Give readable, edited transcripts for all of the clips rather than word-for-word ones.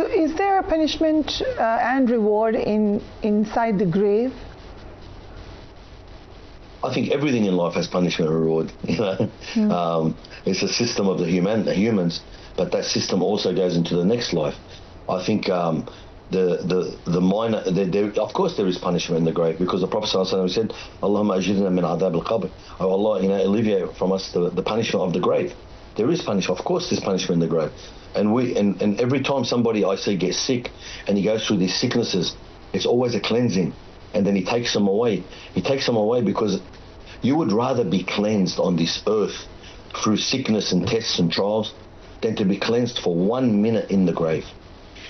So is there a punishment and reward inside the grave? I think everything in life has punishment and reward. It's a system of the humans, but that system also goes into the next life. I think the minor, of course there is punishment in the grave, because the Prophet ﷺ said, Allahumma ajirna min adhab al-qabr. Oh Allah, alleviate from us the punishment of the grave. There is punishment. Of course there's punishment in the grave. And every time somebody I see gets sick and he goes through these sicknesses, it's always a cleansing. And then he takes them away. He takes them away because you would rather be cleansed on this earth through sickness and tests and trials than to be cleansed for 1 minute in the grave.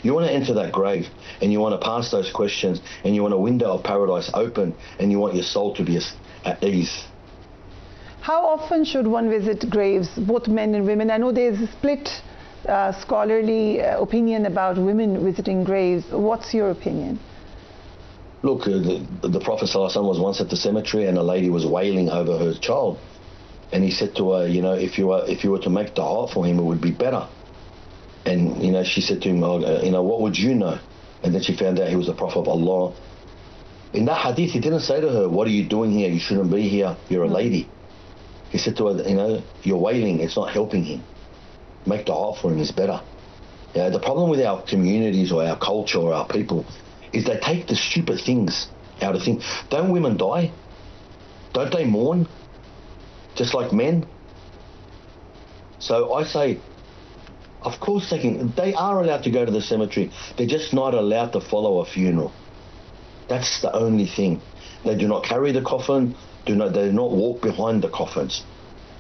You want to enter that grave and you want to pass those questions and you want a window of paradise open and you want your soul to be at ease. How often should one visit graves, both men and women? I know there's a split scholarly opinion about women visiting graves. What's your opinion? Look, the Prophet ﷺ was once at the cemetery and a lady was wailing over her child. And he said to her, if you were to make dua for him, it would be better. And, she said to him, what would you know? And then she found out he was the Prophet of Allah. In that hadith, he didn't say to her, what are you doing here? You shouldn't be here. You're a lady. He said to her, you're wailing. It's not helping him. Make dua for him is better. The problem with our communities or our culture or our people is they take the stupid things out of things. Don't women die? Don't they mourn? Just like men? So I say, of course they are allowed to go to the cemetery. They're just not allowed to follow a funeral. That's the only thing. They do not carry the coffin, they do not walk behind the coffins.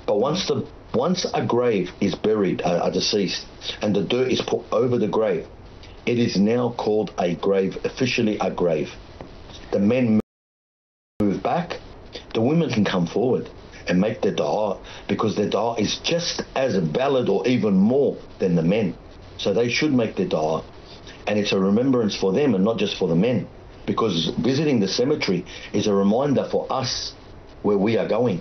But once a grave is buried, a deceased, and the dirt is put over the grave, it is now called a grave, officially a grave. The men move back, the women can come forward and make their dua, because their dua is just as valid or even more than the men. So they should make their dua, and it's a remembrance for them and not just for the men, because visiting the cemetery is a reminder for us where we are going.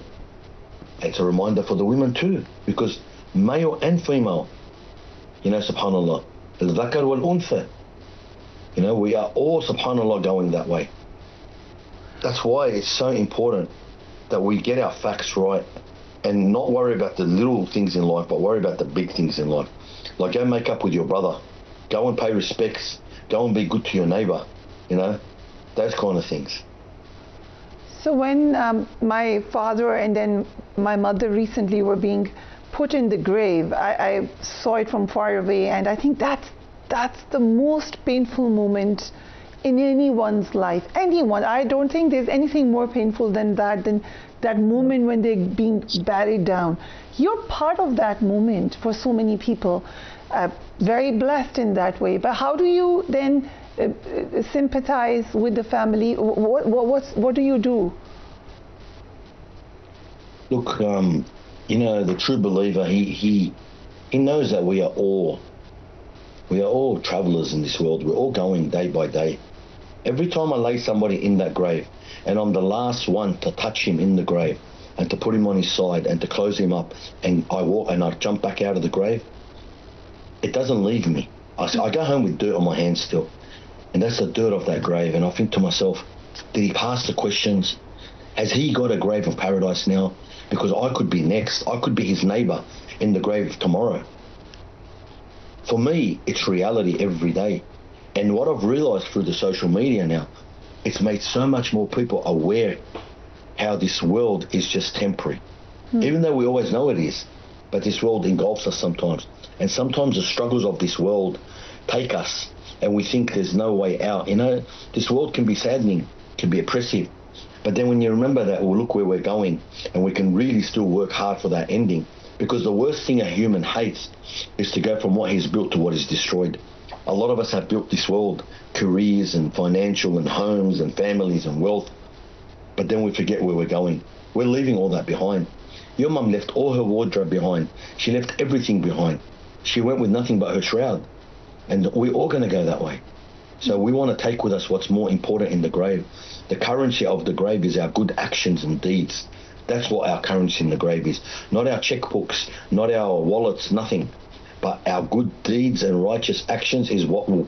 It's a reminder for the women too, because male and female, subhanallah, al-dhakar wal-untha, we are all, subhanallah, going that way. That's why it's so important that we get our facts right and not worry about the little things in life, but worry about the big things in life. Like, go make up with your brother, go and pay respects, go and be good to your neighbor, those kind of things. So when my father and then my mother recently were being put in the grave, I saw it from far away, and I think that's the most painful moment in anyone's life. Anyone. I don't think there's anything more painful than that moment when they're being buried down. You're part of that moment for so many people, very blessed in that way. But how do you then sympathize with the family? What do you do? Look, the true believer, he knows that we are all travelers in this world. We're all going day by day. Every time I lay somebody in that grave, and I'm the last one to touch him in the grave and to put him on his side and to close him up, and I walk and I jump back out of the grave, it doesn't leave me. I go home with dirt on my hands still, and that's the dirt of that grave. And I think to myself, did he pass the questions? Has he got a grave of paradise now? Because I could be next. I could be his neighbor in the grave tomorrow. For me, it's reality every day. And what I've realized through the social media now, it's made so much more people aware how this world is just temporary. Even though we always know it is, but this world engulfs us sometimes. And sometimes the struggles of this world take us and we think there's no way out. This world can be saddening, can be oppressive. But then when you remember that, well, look where we're going, and we can really still work hard for that ending. Because the worst thing a human hates is to go from what he's built to what is destroyed. A lot of us have built this world, careers and financial and homes and families and wealth, but then we forget where we're going. We're leaving all that behind. Your mum left all her wardrobe behind. She left everything behind. She went with nothing but her shroud. And we're all going to go that way. So we want to take with us what's more important in the grave. The currency of the grave is our good actions and deeds. That's what our currency in the grave is. Not our checkbooks, not our wallets, nothing. but our good deeds and righteous actions is what will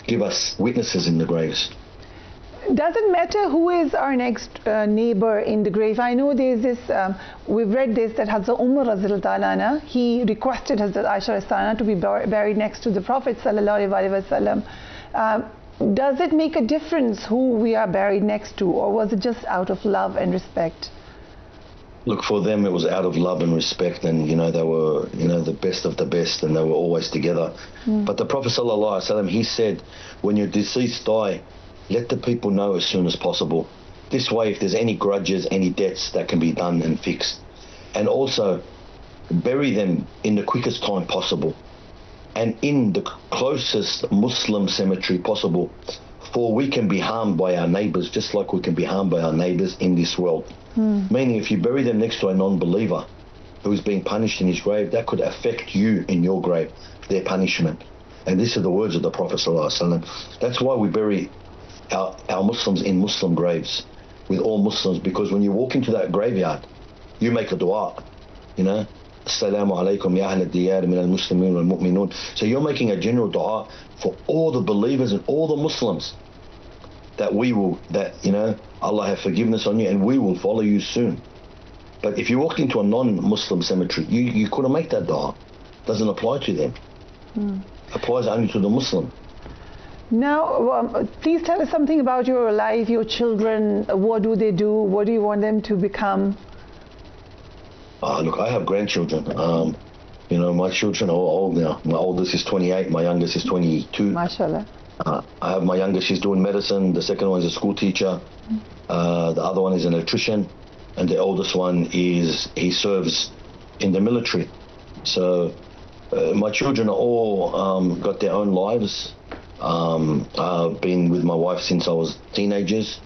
give us witnesses in the graves. Does it matter who is our next neighbor in the grave? I know there's this, we've read this, that Hazrat Umar Radhiyallahu Ta'ala anha, he requested Hazrat Aisha Rastana to be buried next to the Prophet Sallallahu Alaihi Wasallam. Does it make a difference who we are buried next to, or was it just out of love and respect? Look, for them it was out of love and respect, and they were the best of the best, and they were always together. But the Prophet Sallallahu Alaihi Wasallam, he said, when your deceased die, let the people know as soon as possible. This way, if there's any grudges, any debts, that can be done and fixed. And also, bury them in the quickest time possible, and in the closest Muslim cemetery possible, for we can be harmed by our neighbours just like we can be harmed by our neighbours in this world. Meaning, if you bury them next to a non-believer who's being punished in his grave, that could affect you in your grave, their punishment. And these are the words of the Prophet ﷺ. That's why we bury our Muslims in Muslim graves with all Muslims, because when you walk into that graveyard, you make a dua, Assalamu alaikum ya ahl diyar min al-muslimin wal-mu'minun. So you're making a general dua for all the believers and all the Muslims, that Allah have forgiveness on you and we will follow you soon. But if you walked into a non-Muslim cemetery, you couldn't make that dua. Doesn't apply to them. Applies only to the Muslim. Now, please tell us something about your life, your children. What do they do? What do you want them to become? Look, I have grandchildren. My children are all old now. My oldest is 28, my youngest is 22. MashaAllah. I have my youngest, she's doing medicine. The second one is a school teacher. The other one is an electrician. And the oldest one he serves in the military. So my children are all got their own lives. I've been with my wife since I was teenagers.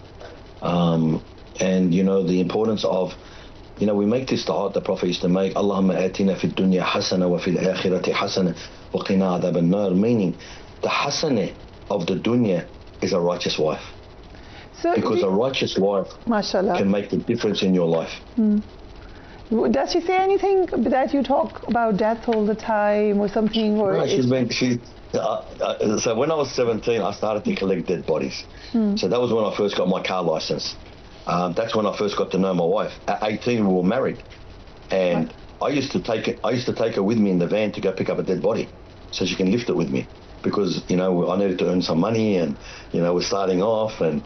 And the importance of, we make this dua the Prophet used to make, Allahumma atina fid dunya hasana wa fil akhirati hasana wa qina adhab an-nar, meaning the hasana of the dunya is a righteous wife. So because a righteous wife can make the difference in your life. Does she say anything that you talk about death all the time or something? Or so when I was 17, I started to collect dead bodies. So that was when I first got my car license. That's when I first got to know my wife. At 18, we were married, and I used to take her with me in the van to go pick up a dead body, so she can lift it with me, because I needed to earn some money, and we're starting off, and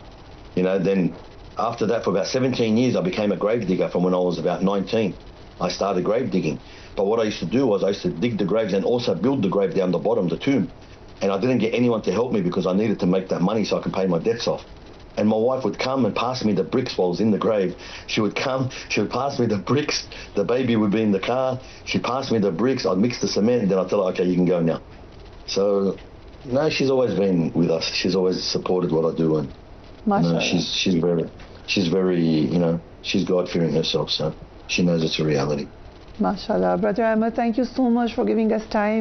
then after that, for about 17 years, I became a grave digger. From when I was about 19, I started grave digging. But what I used to do was I used to dig the graves and also build the grave down the bottom, the tomb. And I didn't get anyone to help me because I needed to make that money so I could pay my debts off. And my wife would come and pass me the bricks while I was in the grave. She would pass me the bricks. The baby would be in the car. She'd pass me the bricks. I'd mix the cement, and then I'd tell her, okay, you can go now. So, no, she's always been with us. She's always supported what I do, and she's very, she's God-fearing herself, so she knows it's a reality. MashaAllah. Brother Ahmad, thank you so much for giving us time.